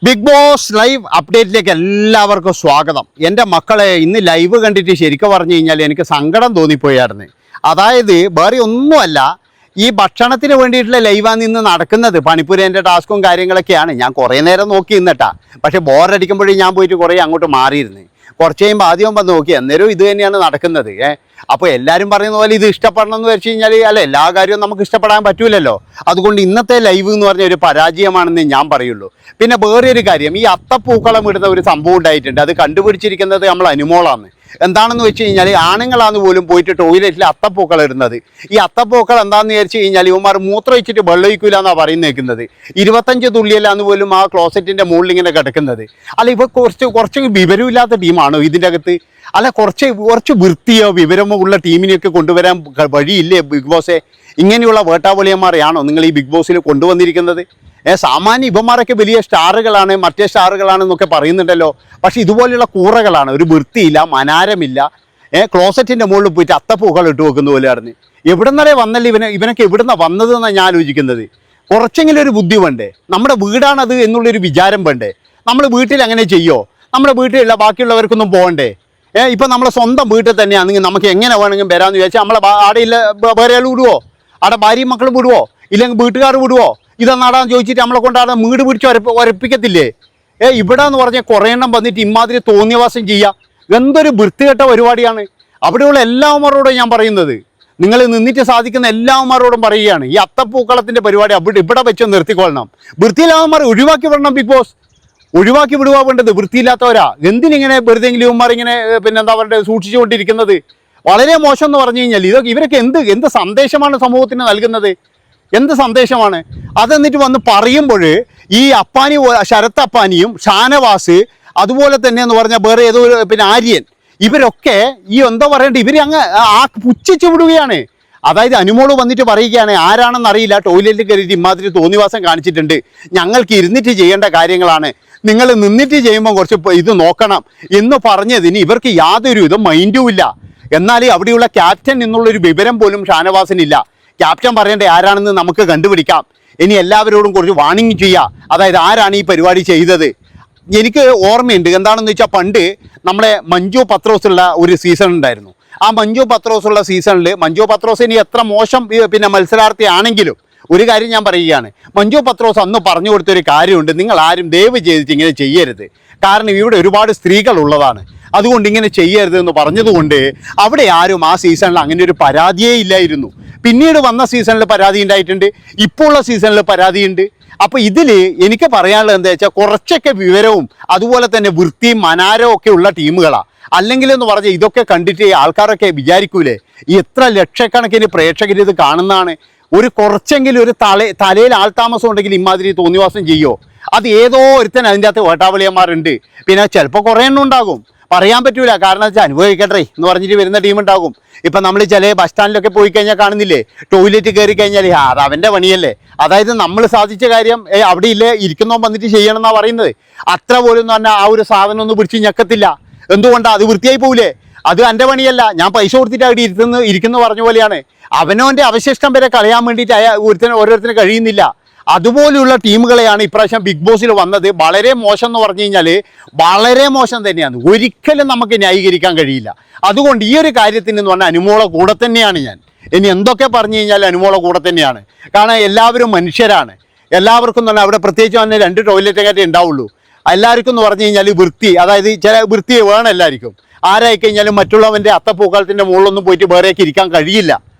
Big boss live അപ്ഡേറ്റിലേക്ക് എല്ലാവർക്കും സ്വാഗതം. എൻ്റെ മക്കളെ, ഇന്ന് ലൈവ് കണ്ടിട്ട് ശരിക്കും പറഞ്ഞു കഴിഞ്ഞാൽ എനിക്ക് സങ്കടം തോന്നിപ്പോയായിരുന്നു. അതായത് വേറെ ഒന്നുമല്ല, ഈ ഭക്ഷണത്തിന് വേണ്ടിയിട്ടുള്ള ലൈവാണ് ഇന്ന് നടക്കുന്നത്. പണിപ്പുരേൻ്റെ ടാസ്കും കാര്യങ്ങളൊക്കെയാണ്. ഞാൻ കുറേ നേരം നോക്കി നിന്നിട്ടാ, പക്ഷേ ബോറടിക്കുമ്പോഴേ ഞാൻ പോയിട്ട് കുറേ അങ്ങോട്ട് മാറിയിരുന്നു. കുറച്ച് കഴിയുമ്പോൾ ആദ്യം വന്ന് നോക്കി, അന്നേരം ഇത് തന്നെയാണ് നടക്കുന്നത്. അപ്പോൾ എല്ലാവരും പറയുന്ന പോലെ ഇത് ഇഷ്ടപ്പെടണം എന്ന് വെച്ച് കഴിഞ്ഞാൽ അല്ല, എല്ലാ കാര്യവും നമുക്ക് ഇഷ്ടപ്പെടാൻ പറ്റൂലല്ലോ. അതുകൊണ്ട് ഇന്നത്തെ ലൈവ് എന്ന് പറഞ്ഞ ഒരു പരാജയമാണെന്ന് ഞാൻ പറയുള്ളൂ. പിന്നെ വേറെ ഒരു കാര്യം, ഈ അത്തപ്പൂക്കളം ഇടുന്ന ഒരു സംഭവം ഉണ്ടായിട്ടുണ്ട്. അത് കണ്ടുപിടിച്ചിരിക്കുന്നത് നമ്മൾ അനുമോളാണ്. എന്താണെന്ന് വെച്ച് കഴിഞ്ഞാൽ ആണുങ്ങളാന്ന് പോലും പോയിട്ട് ടോയ്ലറ്റിൽ അത്തപ്പൂക്കളം ഇടുന്നത്. ഈ അത്തപ്പൂക്കളം എന്താണെന്ന് വിചാരിച്ചു കഴിഞ്ഞാൽ ഇവന്മാർ മൂത്രം ഒഴിച്ചിട്ട് വെള്ളം ഒഴിക്കൂല എന്നാണ് പറയുന്നേക്കുന്നത്. 25 തുള്ളിയല്ലാന്ന് പോലും ആ ക്ലോസറ്റിൻ്റെ മുകളിൽ ഇങ്ങനെ കിടക്കുന്നത്. അല്ല, ഇവ കുറച്ച് വിവരമില്ലാത്ത ടീമാണോ ഇതിൻ്റെ അകത്ത്? അല്ല, കുറച്ച് വൃത്തിയോ വിവരമോ ഉള്ള ടീമിനെയൊക്കെ കൊണ്ടുവരാൻ വഴിയില്ലേ ബിഗ് ബോസെ? ഇങ്ങനെയുള്ള വേട്ടാവളിയന്മാരെയാണോ നിങ്ങൾ ഈ ബിഗ് ബോസിൽ കൊണ്ടുവന്നിരിക്കുന്നത്? സാമാന്യ ഇവന്മാരൊക്കെ വലിയ സ്റ്റാറുകളാണ്, മറ്റേ സ്റ്റാറുകളാണെന്നൊക്കെ പറയുന്നുണ്ടല്ലോ. പക്ഷെ ഇതുപോലെയുള്ള കൂറകളാണ്, ഒരു വൃത്തിയില്ല, മനാരമില്ല. ക്ലോസറ്റിൻ്റെ മുകളിൽ പോയിട്ട് അത്തപ്പൂക്കൾ ഇട്ട് വെക്കുന്ന പോലെയായിരുന്നു. എവിടെ നിന്നേ വന്നല്ലേ ഇവനൊക്കെ എവിടുന്ന വന്നതെന്നാണ് ഞാൻ ആലോചിക്കുന്നത്. കുറച്ചെങ്കിലും ഒരു ബുദ്ധി വേണ്ടേ? നമ്മുടെ വീടാണത് എന്നുള്ളൊരു വിചാരം വേണ്ടേ? നമ്മൾ വീട്ടിൽ അങ്ങനെ ചെയ്യോ? നമ്മുടെ വീട്ടിലുള്ള ബാക്കിയുള്ളവർക്കൊന്നും പോകണ്ടേ? ഇപ്പം നമ്മളെ സ്വന്തം വീട്ടിൽ തന്നെയാണെങ്കിൽ നമുക്ക് എങ്ങനെ വേണമെങ്കിലും വരാമെന്ന് ചോദിച്ചാൽ നമ്മളെ ആടെയില്ല വേറെ ആൾ വിടുവോ? അവിടെ ഭാര്യയും മക്കളും വിടുവോ? ഇല്ലെങ്കിൽ വീട്ടുകാർ വിടുവോ? ഇതെന്നാടാന്ന് ചോദിച്ചിട്ട് നമ്മളെ കൊണ്ടാടെ വീട് പിടിച്ച് ഒരപ്പിക്കത്തില്ലേ? ഇവിടെ എന്ന് പറഞ്ഞാൽ കുറേ എണ്ണം വന്നിട്ട് ഇമാതിരി തോന്നിയവാസം ചെയ്യുക. എന്തൊരു വൃത്തികെട്ട പരിപാടിയാണ്. അവിടെയുള്ള എല്ലാവരോടും ഞാൻ പറയുന്നത്, നിങ്ങൾ നിന്നിട്ട് സാധിക്കുന്ന എല്ലാവരോടും പറയുകയാണ്, ഈ അത്തപ്പൂക്കളത്തിൻ്റെ പരിപാടി ഇവിടെ വെച്ച് നിർത്തിക്കൊള്ളണം. വൃത്തിയില്ലാവന്മാർ ഒഴിവാക്കി വിടണം. ബിഗ് ബോസ് ഒഴിവാക്കി വിടുവാ വേണ്ടത്. വൃത്തിയില്ലാത്തവരാ എന്തിനിങ്ങനെ വെറുതെങ്കിലും ഇവന്മാർ ഇങ്ങനെ പിന്നെന്താ പറയുക സൂക്ഷിച്ചുകൊണ്ടിരിക്കുന്നത്? വളരെ മോശം എന്ന് പറഞ്ഞു കഴിഞ്ഞാൽ ഇവരൊക്കെ എന്ത് സന്ദേശമാണ് സമൂഹത്തിന് നൽകുന്നത്? എന്ത് സന്ദേശമാണ് അതെന്നിട്ട് വന്ന് പറയുമ്പോൾ ഈ അപ്പാനി, ശരത് അപ്പാനിയും ഷാനവാസ്, അതുപോലെ തന്നെ എന്ന് പറഞ്ഞാൽ വേറെ ഏതോ പിന്നെ ആര്യൻ, ഇവരൊക്കെ ഈ എന്താ പറയണ്ടേ, ഇവർ അങ്ങ് പുച്ഛിച്ചു വിടുകയാണ്. അതായത് അനുമോള് വന്നിട്ട് പറയുകയാണ്, ആരാണെന്ന് അറിയില്ല, ടോയ്ലറ്റിൽ കയറിയിട്ട് ഇമാതിരി തോന്നിവാസം കാണിച്ചിട്ടുണ്ട്, ഞങ്ങൾക്ക് ഇരുന്നിട്ട് ചെയ്യേണ്ട കാര്യങ്ങളാണ്, നിങ്ങൾ നിന്നിട്ട് ചെയ്യുമ്പോൾ കുറച്ച് ഇത് നോക്കണം എന്ന് പറഞ്ഞതിന് ഇവർക്ക് യാതൊരു ഇത് മൈൻഡും ഇല്ല. എന്നാൽ അവിടെയുള്ള ക്യാപ്റ്റൻ എന്നുള്ളൊരു വിവരം പോലും ഷാനവാസിനില്ല. ക്യാപ്റ്റൻ പറയേണ്ട ആരാണെന്ന് നമുക്ക് കണ്ടുപിടിക്കാം. ഇനി എല്ലാവരോടും കുറച്ച് വാണിംഗ് ചെയ്യുക. അതായത് ആരാണ് ഈ പരിപാടി ചെയ്തത്? എനിക്ക് ഓർമ്മയുണ്ട്, എന്താണെന്ന് വെച്ചാൽ പണ്ട് നമ്മളെ മഞ്ജു പത്രോസുള്ള ഒരു സീസൺ ഉണ്ടായിരുന്നു. ആ മഞ്ജു പത്രോസുള്ള സീസണിൽ മഞ്ജു പത്രോസ് ഇനി എത്ര മോശം പിന്നെ മത്സരാർത്ഥിയാണെങ്കിലും ഒരു കാര്യം ഞാൻ പറയുകയാണ്, മഞ്ജു പത്രോസ് അന്ന് പറഞ്ഞു കൊടുത്തൊരു കാര്യമുണ്ട്, നിങ്ങൾ ആരും ദയവ് ചെയ്തിട്ട് ഇങ്ങനെ ചെയ്യരുത്, കാരണം ഇവിടെ ഒരുപാട് സ്ത്രീകൾ ഉള്ളതാണ്, അതുകൊണ്ട് ഇങ്ങനെ ചെയ്യരുത് എന്ന് പറഞ്ഞതുകൊണ്ട് അവിടെ ആരും ആ സീസണിൽ അങ്ങനെ ഒരു പരാതിയേ ഇല്ലായിരുന്നു. പിന്നീട് വന്ന സീസണിൽ പരാതി ഉണ്ടായിട്ടുണ്ട്, ഇപ്പോൾ ഉള്ള സീസണിൽ പരാതിയുണ്ട്. അപ്പോൾ ഇതിൽ എനിക്ക് പറയാനുള്ളത് എന്താ വെച്ചാൽ, കുറച്ചൊക്കെ വിവരവും അതുപോലെ തന്നെ വൃത്തിയും മനാരവും ഒക്കെ ഉള്ള ടീമുകളാണ്. അല്ലെങ്കിൽ എന്ന് പറഞ്ഞാൽ ഇതൊക്കെ കണ്ടിട്ട് ആൾക്കാരൊക്കെ വിചാരിക്കൂലേ, ഈ എത്ര ലക്ഷക്കണക്കിന് പ്രേക്ഷകർ ഇത് കാണുന്നതാണ്, ഒരു കുറച്ചെങ്കിലും ഒരു തലയിൽ ആൾതാമസം ഉണ്ടെങ്കിൽ ഇമാതിരി തോന്നിവാസം ചെയ്യോ? അത് ഏതോ ഒരുത്തൻ അതിൻ്റെ അകത്ത് വേട്ടാവളിയന്മാരുണ്ട്. പിന്നെ ചിലപ്പോൾ കുറേ എണ്ണം ഉണ്ടാകും, പറയാൻ പറ്റൂല. കാരണം വെച്ചാൽ അനുഭവിക്കട്ടെ എന്ന് പറഞ്ഞിട്ട് വരുന്ന ടീമുണ്ടാകും. ഇപ്പം നമ്മൾ ചില ബസ് സ്റ്റാൻഡിലൊക്കെ പോയി കഴിഞ്ഞാൽ കാണുന്നില്ലേ, ടോയ്ലറ്റ് കയറി കഴിഞ്ഞാൽ അത് അവൻ്റെ പണിയല്ലേ. അതായത് നമ്മൾ സാധിച്ച കാര്യം അവിടെ ഇല്ലേ ഇരിക്കുന്നോ വന്നിട്ട് ചെയ്യണം എന്നാണ് പറയുന്നത്. അത്ര പോലും എന്ന് പറഞ്ഞാൽ ആ ഒരു സാധനം ഒന്നും പിടിച്ച് ഞെക്കത്തില്ല. എന്തുകൊണ്ടാണ്? അത് വൃത്തിയായി പോവില്ലേ? അത് എൻ്റെ പണിയല്ല, ഞാൻ പൈസ കൊടുത്തിട്ട് അവിടെ ഇരിക്കുന്ന പറഞ്ഞ പോലെയാണ്. അവനവൻ്റെ അവശിഷ്ടം വരെ കളയാൻ വേണ്ടിയിട്ട് ഓരോരുത്തരും കഴിയുന്നില്ല. അതുപോലെയുള്ള ടീമുകളെയാണ് ഇപ്രാവശ്യം ബിഗ് ബോസിൽ വന്നത്. വളരെ മോശം എന്ന് പറഞ്ഞു കഴിഞ്ഞാൽ വളരെ മോശം തന്നെയാണ്, ഒരിക്കലും നമുക്ക് ന്യായീകരിക്കാൻ കഴിയില്ല. അതുകൊണ്ട് ഈ ഒരു കാര്യത്തിന് എന്ന് പറഞ്ഞാൽ അനുമോളെ കൂടെ തന്നെയാണ് ഞാൻ. ഇനി എന്തൊക്കെ പറഞ്ഞു കഴിഞ്ഞാൽ അനുമോളെ കൂടെ തന്നെയാണ്. കാരണം എല്ലാവരും മനുഷ്യരാണ്. എല്ലാവർക്കും എന്ന് പറഞ്ഞാൽ അവിടെ പ്രത്യേകിച്ച് തന്നെ 2 ടോയ്ലറ്റൊക്കെ ഉണ്ടാവുള്ളൂ. എല്ലാവർക്കും എന്ന് പറഞ്ഞു കഴിഞ്ഞാൽ വൃത്തി, അതായത് ചില വൃത്തിയെ വേണം എല്ലാവർക്കും. ആരായിക്കഴിഞ്ഞാലും മറ്റുള്ളവൻ്റെ അത്തപ്പൂക്കളത്തിൻ്റെ മുകളിലൊന്നും പോയിട്ട് വേറെയൊക്കെ ഇരിക്കാൻ കഴിയില്ല.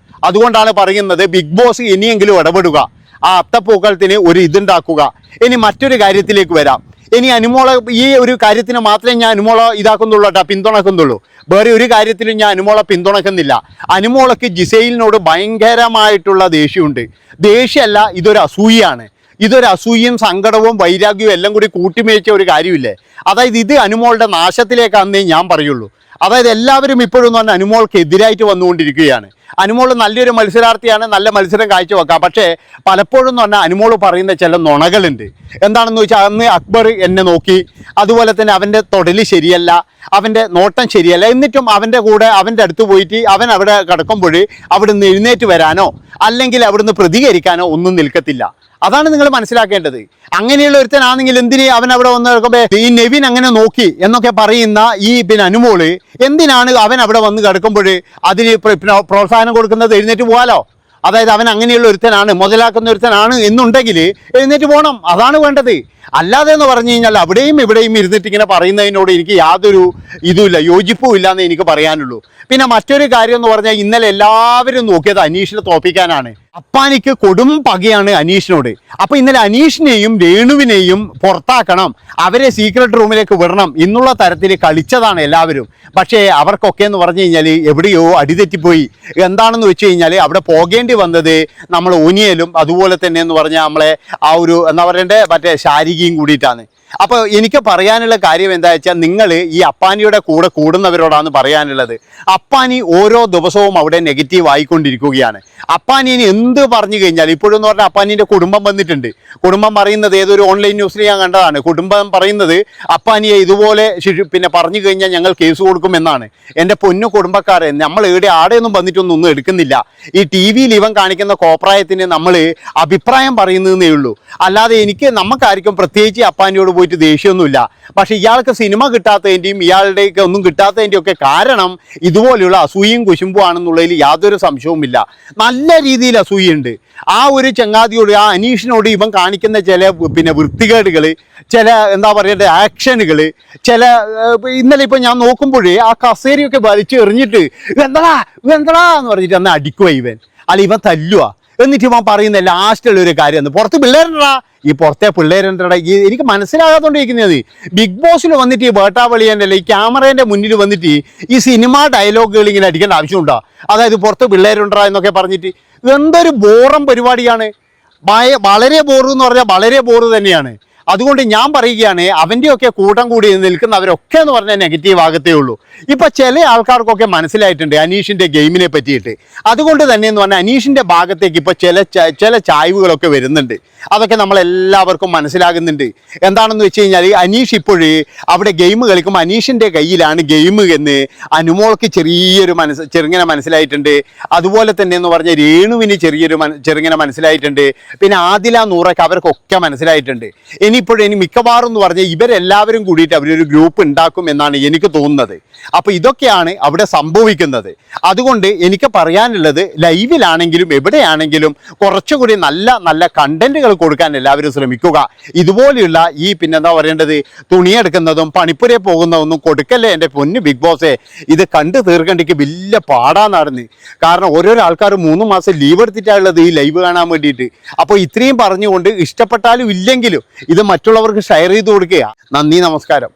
അതുകൊണ്ടാണ് പറയുന്നത്, ബിഗ് ബോസ് ഇനിയെങ്കിലും ഇടപെടുക, ആ അത്തപ്പൂക്കളത്തിന് ഒരു ഇതുണ്ടാക്കുക. ഇനി മറ്റൊരു കാര്യത്തിലേക്ക് വരാം. ഇനി അനുമോളെ ഈ ഒരു കാര്യത്തിന് മാത്രമേ ഞാൻ അനുമോളെ ഇതാക്കുന്നുള്ളൂ കേട്ടോ, പിന്തുണക്കുന്നുള്ളൂ. വേറെ ഒരു കാര്യത്തിലും ഞാൻ അനുമോളെ പിന്തുണക്കുന്നില്ല. അനുമോളക്ക് ജിസൈലിനോട് ഭയങ്കരമായിട്ടുള്ള ദേഷ്യമുണ്ട്. ദേഷ്യമല്ല, ഇതൊരു അസൂയാണ്. ഇതൊരു അസൂയയും സങ്കടവും വൈരാഗ്യവും എല്ലാം കൂടി കൂട്ടിമേച്ച ഒരു കാര്യമില്ലേ. അതായത് ഇത് അനുമോളുടെ നാശത്തിലേക്കാണെന്നേ ഞാൻ പറയുള്ളൂ. അതായത് എല്ലാവരും ഇപ്പോഴും എന്ന് പറഞ്ഞാൽ അനുമോൾക്ക് എതിരായിട്ട് വന്നുകൊണ്ടിരിക്കുകയാണ്. അനുമോൾ നല്ലൊരു മത്സരാർത്ഥിയാണ്, നല്ല മത്സരം കാഴ്ചവെക്കാം. പക്ഷേ പലപ്പോഴും എന്ന് പറഞ്ഞാൽ അനുമോൾ പറയുന്ന ചില നുണകളുണ്ട്. എന്താണെന്ന് വെച്ചാൽ, അന്ന് അക്ബർ എന്നെ നോക്കി, അതുപോലെ തന്നെ അവൻ്റെ തൊടല് ശരിയല്ല, അവൻ്റെ നോട്ടം ശരിയല്ല, എന്നിട്ടും അവൻ്റെ കൂടെ അവൻ്റെ അടുത്ത് പോയിട്ട് അവൻ അവിടെ കിടക്കുമ്പോൾ അവിടുന്ന് എഴുന്നേറ്റ് വരാനോ അല്ലെങ്കിൽ അവിടുന്ന് പ്രതികരിക്കാനോ ഒന്നും നിൽക്കത്തില്ല. അതാണ് നിങ്ങൾ മനസ്സിലാക്കേണ്ടത്. അങ്ങനെയുള്ള ഒരുത്തനാണെങ്കിൽ എന്തിന് അവൻ അവിടെ വന്ന് കിടക്കുമ്പോൾ ഈ നെവിൻ അങ്ങനെ നോക്കി എന്നൊക്കെ പറയുന്ന ഈ അനുമോള് എന്തിനാണ് അവൻ അവിടെ വന്ന് കിടക്കുമ്പോൾ അതിന് പ്രോത്സാഹനം കൊടുക്കുന്നത്? എഴുന്നേറ്റ് പോകാലോ. അതായത് അവൻ അങ്ങനെയുള്ള ഒരുത്തനാണ്, മുതലാക്കുന്ന ഒരുത്തനാണ് എന്നുണ്ടെങ്കിൽ എഴുന്നേറ്റ് പോകണം. അതാണ് വേണ്ടത്. അല്ലാതെ എന്ന് പറഞ്ഞു കഴിഞ്ഞാൽ അവിടെയും ഇവിടെയും ഇരുന്നിട്ട് ഇങ്ങനെ പറയുന്നതിനോട് എനിക്ക് യാതൊരു ഇതുമില്ല, യോജിപ്പും ഇല്ല എന്ന് എനിക്ക് പറയാനുള്ളൂ. പിന്നെ മറ്റൊരു കാര്യം എന്ന് പറഞ്ഞാൽ ഇന്നലെ എല്ലാവരും നോക്കിയത് അനീഷിനെ തോപ്പിക്കാനാണ്. അപ്പാനിക്ക് കൊടും പകയാണ് അനീഷിനോട്. അപ്പൊ ഇന്നലെ അനീഷിനെയും രേണുവിനെയും പുറത്താക്കണം, അവരെ സീക്രട്ട് റൂമിലേക്ക് വിടണം എന്നുള്ള തരത്തിൽ കളിച്ചതാണ് എല്ലാവരും. പക്ഷേ അവർക്കൊക്കെ എന്ന് പറഞ്ഞു കഴിഞ്ഞാൽ എവിടെയോ അടിതെറ്റിപ്പോയി. എന്താണെന്ന് വെച്ച് കഴിഞ്ഞാൽ അവിടെ പോകേണ്ടി വന്നത് നമ്മൾ ഓനിയലും അതുപോലെ തന്നെ എന്ന് പറഞ്ഞാൽ നമ്മളെ ആ ഒരു എന്താ പറയണ്ടേ മറ്റേ ശാരീരികയും കൂടിയിട്ടാണ്. അപ്പോൾ എനിക്ക് പറയാനുള്ള കാര്യം എന്താ വെച്ചാൽ നിങ്ങൾ ഈ അപ്പാനിയുടെ കൂടെ കൂടുന്നവരോടാണ് പറയാനുള്ളത്. അപ്പാനി ഓരോ ദിവസവും അവിടെ നെഗറ്റീവ് ആയിക്കൊണ്ടിരിക്കുകയാണ്. അപ്പാനിന് എന്ത് പറഞ്ഞു കഴിഞ്ഞാൽ ഇപ്പോഴെന്ന് പറഞ്ഞാൽ അപ്പാനിൻ്റെ കുടുംബം വന്നിട്ടുണ്ട്. കുടുംബം പറയുന്നത് ഏതൊരു ഓൺലൈൻ ന്യൂസിൽ ഞാൻ കണ്ടതാണ്. കുടുംബം പറയുന്നത് അപ്പാനിയെ ഇതുപോലെ പറഞ്ഞു കഴിഞ്ഞാൽ ഞങ്ങൾ കേസ് കൊടുക്കുമെന്നാണ്. എൻ്റെ പൊന്നു കുടുംബക്കാരെ, നമ്മൾ ഇവിടെ ആടെയൊന്നും വന്നിട്ടൊന്നും എടുക്കുന്നില്ല. ഈ ടി വിയിൽ ഇവൻ കാണിക്കുന്ന കോപ്രായത്തിന് നമ്മൾ അഭിപ്രായം പറയുന്നതേ ഉള്ളൂ. അല്ലാതെ നമുക്കായിരിക്കും പ്രത്യേകിച്ച് അപ്പാനിയോട് പോയിട്ട് ദേഷ്യമൊന്നുമില്ല. പക്ഷെ ഇയാൾക്ക് സിനിമ കിട്ടാത്തതിൻ്റെയും ഇയാളുടെയൊക്കെ ഒന്നും കിട്ടാത്തതിൻ്റെയും ഒക്കെ കാരണം ഇതുപോലെയുള്ള അസൂയയും കുശുമ്പും ആണെന്നുള്ളതിൽ യാതൊരു സംശയവുമില്ല. നല്ല രീതിയിൽ അസൂയുണ്ട്. ആ ഒരു ചങ്ങാതിയോട്, ആ അനീഷിനോട് ഇവൻ കാണിക്കുന്ന ചില വൃത്തികേടുകൾ, ചില എന്താ പറയണ്ടേ ആക്ഷനുകൾ, ചില ഇന്നലെ ഇപ്പം ഞാൻ നോക്കുമ്പോഴേ ആ കസേരയൊക്കെ വലിച്ച് എറിഞ്ഞിട്ട് എന്താ എന്ന് പറഞ്ഞിട്ട് അന്ന് അടിക്കുക ഇവൻ. അല്ല ഇവൻ തല്ലുക. എന്നിട്ട് ഇവൻ പറയുന്ന ലാസ്റ്റുള്ള ഒരു കാര്യം, പുറത്ത് പിള്ളേരുണ്ടാ, ഈ പുറത്തെ പിള്ളേരുണ്ടാ. എനിക്ക് മനസ്സിലാകാത്തോണ്ടിരിക്കുന്നത് ബിഗ് ബോസിൽ വന്നിട്ട് ഈ വേട്ടാവളിയൻ്റെ ഈ ക്യാമറേൻ്റെ മുന്നിൽ വന്നിട്ട് ഈ സിനിമ ഡയലോഗുകൾ ഇങ്ങനെ അടിക്കേണ്ട ആവശ്യമുണ്ടോ? അതായത് പുറത്ത് പിള്ളേരുണ്ടാ എന്നൊക്കെ പറഞ്ഞിട്ട് എന്തൊരു ബോറം പരിപാടിയാണ്. വളരെ ബോറ് എന്ന് പറഞ്ഞാൽ വളരെ ബോറ് തന്നെയാണ്. അതുകൊണ്ട് ഞാൻ പറയുകയാണ്, അവൻ്റെയൊക്കെ കൂട്ടം കൂടി നിൽക്കുന്നവരൊക്കെ എന്ന് പറഞ്ഞാൽ നെഗറ്റീവ് ആകത്തേ ഉള്ളൂ. ഇപ്പം ചില ആൾക്കാർക്കൊക്കെ മനസ്സിലായിട്ടുണ്ട് അനീഷിൻ്റെ ഗെയിമിനെ പറ്റിയിട്ട്. അതുകൊണ്ട് തന്നെ എന്ന് പറഞ്ഞാൽ അനീഷിൻ്റെ ഭാഗത്തേക്ക് ഇപ്പോൾ ചില ചായ്വുകളൊക്കെ വരുന്നുണ്ട്. അതൊക്കെ നമ്മളെല്ലാവർക്കും മനസ്സിലാകുന്നുണ്ട്. എന്താണെന്ന് വെച്ച് കഴിഞ്ഞാൽ അനീഷ് ഇപ്പോഴേ അവിടെ ഗെയിം കളിക്കുമ്പോൾ അനീഷിൻ്റെ കയ്യിലാണ് ഗെയിം എന്ന് അനുമോൾക്ക് ചെറുങ്ങനെ മനസ്സിലായിട്ടുണ്ട്. അതുപോലെ തന്നെ എന്ന് പറഞ്ഞാൽ രേണുവിന് ചെറുങ്ങനെ മനസ്സിലായിട്ടുണ്ട്. പിന്നെ ആദില നൂറയ്ക്ക് അവർക്കൊക്കെ മനസ്സിലായിട്ടുണ്ട്. ഇനി മിക്കവാറും എന്ന് പറഞ്ഞാൽ ഇവരെല്ലാവരും കൂടിയിട്ട് അവരൊരു ഗ്രൂപ്പ് ഉണ്ടാക്കും എന്നാണ് എനിക്ക് തോന്നുന്നത്. അപ്പോൾ ഇതൊക്കെയാണ് അവിടെ സംഭവിക്കുന്നത്. അതുകൊണ്ട് എനിക്ക് പറയാനുള്ളത്, ലൈവിലാണെങ്കിലും എവിടെയാണെങ്കിലും കുറച്ചുകൂടി നല്ല നല്ല കണ്ടന്റുകൾ കൊടുക്കാൻ എല്ലാവരും ശ്രമിക്കുക. ഇതുപോലെയുള്ള ഈ പിന്നെന്താ പറയേണ്ടത് തുണിയെടുക്കുന്നതും പണിപ്പുരേ പോകുന്നതൊന്നും കൊടുക്കല്ലേ എൻ്റെ പൊന്ന് ബിഗ് ബോസേ. ഇത് കണ്ടു തീർക്കേണ്ടിക്ക് വലിയ പാടാന്നായിരുന്നു. കാരണം ഓരോരോ ആൾക്കാർ 3 മാസം ലീവ് എടുത്തിട്ടുള്ളത് ഈ ലൈവ് കാണാൻ വേണ്ടിയിട്ട്. അപ്പോൾ ഇത്രയും പറഞ്ഞുകൊണ്ട് ഇഷ്ടപ്പെട്ടാലും ഇല്ലെങ്കിലും ഇത് മറ്റുള്ളവർക്ക് ഷെയർ ചെയ്ത് കൊടുക്കുക. നന്ദി, നമസ്കാരം.